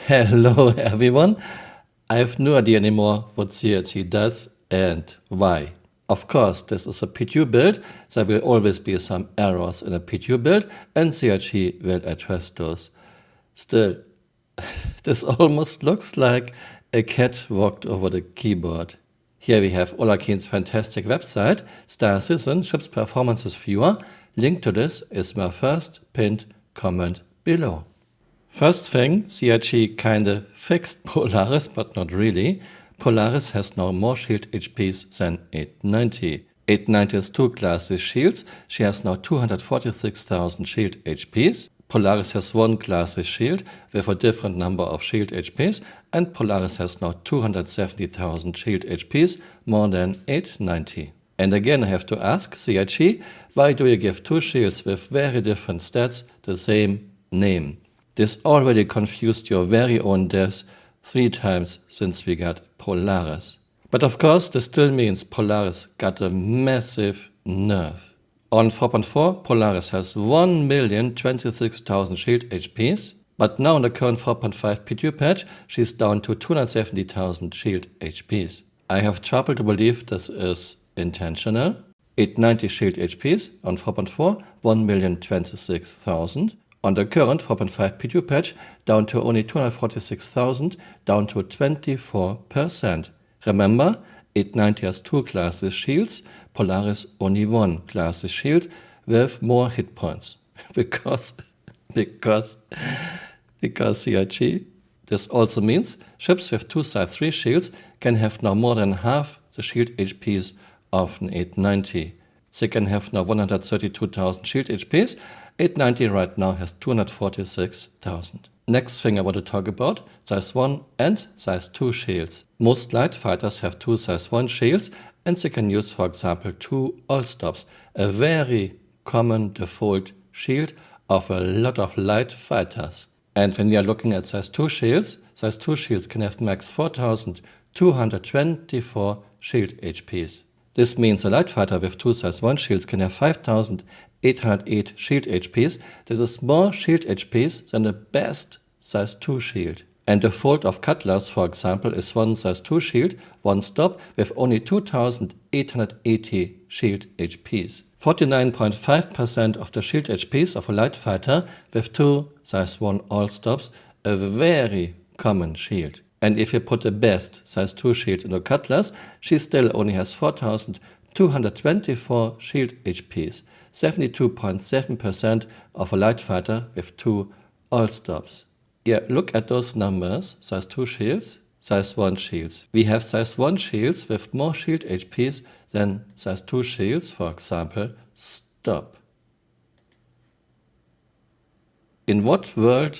Hello everyone. I have no idea anymore what CRT does and why. Of course, this is a PTU build. There will always be some errors in a PTU build and CRT will address those. Still, this almost looks like a cat walked over the keyboard. Here we have Ola Keen's fantastic website, Star Citizen Chips Performances Viewer. Link to this is my first pinned comment below. First thing, CRT kinda fixed Polaris, but not really. Polaris has now more shield HPs than 890. 890 has two classes shields. She has now 246,000 shield HPs. Polaris has one classes shield with a different number of shield HPs, and Polaris has now 270,000 shield HPs, more than 890. And again, I have to ask CRT, why do you give two shields with very different stats the same name? This already confused your very own devs 3 times since we got Polaris. But of course, this still means Polaris got a massive nerf. On 4.4, Polaris has 1,026,000 shield HPs, but now in the current 4.5 PTU patch, she's down to 270,000 shield HPs. I have trouble to believe this is intentional. 890 shield HPs on 4.4, 1,026,000. On the current 4.5 PTU patch, down to only 246,000, down to 24%. Remember, 890 has two classes shields, Polaris only one classes shield with more hit points. because CRT. This also means ships with two size 3 shields can have now more than half the shield HPs of an 890. They can have now 132,000 shield HPs. 890 right now has 246,000. Next thing I want to talk about, size 1 and size 2 shields. Most light fighters have two size 1 shields and they can use, for example, 2 all stops, a very common default shield of a lot of light fighters. And when you are looking at size 2 shields can have max 4,224 shield HPs. This means a light fighter with two size 1 shields can have 5,808 shield HPs. This is more shield HPs than the best size 2 shield. And the default of Cutlass, for example, is one size 2 shield, one stop, with only 2,880 shield HPs. 49.5% of the shield HPs of a light fighter with two size 1 all stops, a very common shield. And if you put the best size 2 shield into Cutlass, she still only has 4,224 shield HPs, 72.7% of a light fighter with two all stops. Yeah, look at those numbers, size 2 shields, size 1 shields. We have size 1 shields with more shield HPs than size 2 shields, for example, stop. In what world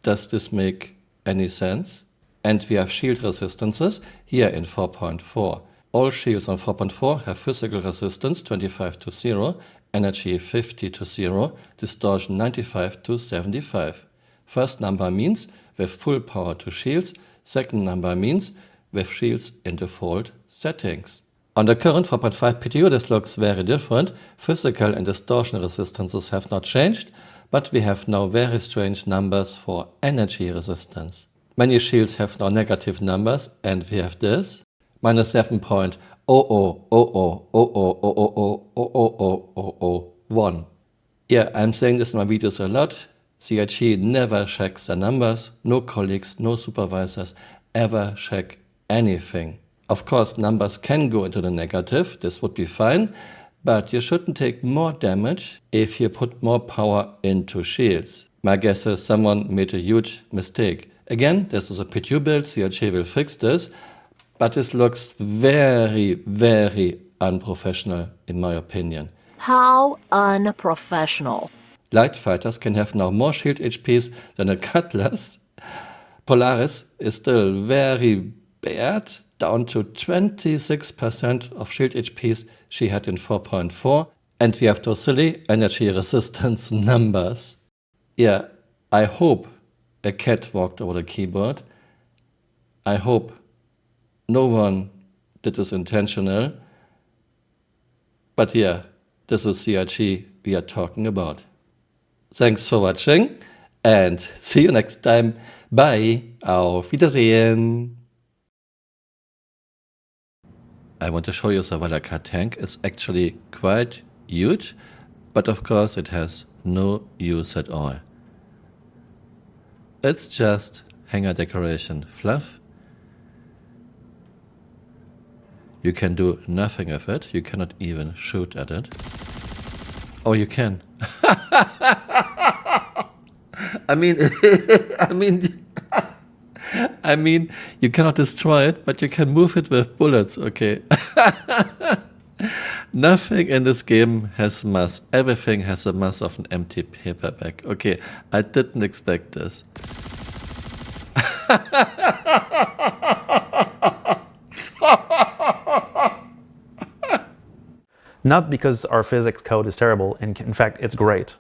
does this make any sense? And we have shield resistances here in 4.4. All shields on 4.4 have physical resistance 25 to 0, energy 50 to 0, distortion 95 to 75. First number means with full power to shields, second number means with shields in default settings. On the current 4.5 PTU this looks very different. Physical and distortion resistances have not changed, but we have now very strange numbers for energy resistance. Many shields have now negative numbers, and we have this, minus 7.00000000001. Yeah, I'm saying this in my videos a lot. CRT never checks the numbers. No colleagues, no supervisors ever check anything. Of course, numbers can go into the negative. This would be fine. But you shouldn't take more damage if you put more power into shields. My guess is someone made a huge mistake. Again, this is a PTU build, CRT will fix this, but this looks very, very unprofessional in my opinion. How unprofessional? Light fighters can have now more shield HPs than a Cutlass. Polaris is still very bad, down to 26% of shield HPs she had in 4.4. And we have those silly energy resistance numbers. Yeah, I hope a cat walked over the keyboard. I hope no one did this intentional. But yeah, this is CRT we are talking about. Thanks for watching. and see you next time. Bye. Auf Wiedersehen. I want to show you the Valaka tank. It's actually quite huge, but of course it has no use at all. It's just hangar decoration fluff. You can do nothing with it. You cannot even shoot at it. Oh, you can. I mean, you cannot destroy it, but you can move it with bullets, okay? Nothing in this game has mass. Everything has a mass of an empty paper bag. Okay, I didn't expect this. Not because our physics code is terrible, in fact, it's great.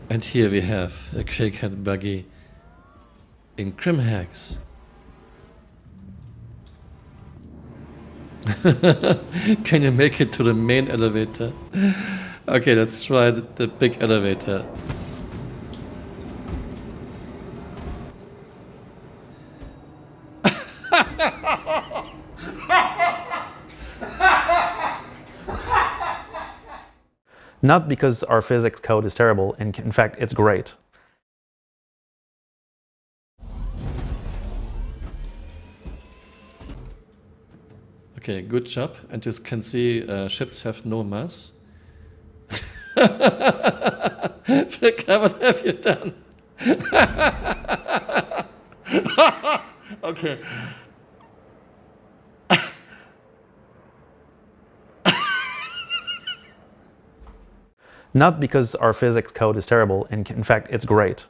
And here we have a Crackhead buggy in Crimhex. Can you make it to the main elevator? Okay, let's try the big elevator. Not because our physics code is terrible, in fact, it's great. Okay, good job. And you can see ships have no mass. Fricka, what have you done? Okay. Not because our physics code is terrible, in fact, it's great.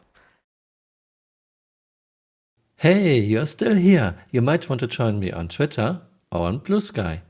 Hey, you're still here. You might want to join me on Twitter or on Blue Sky.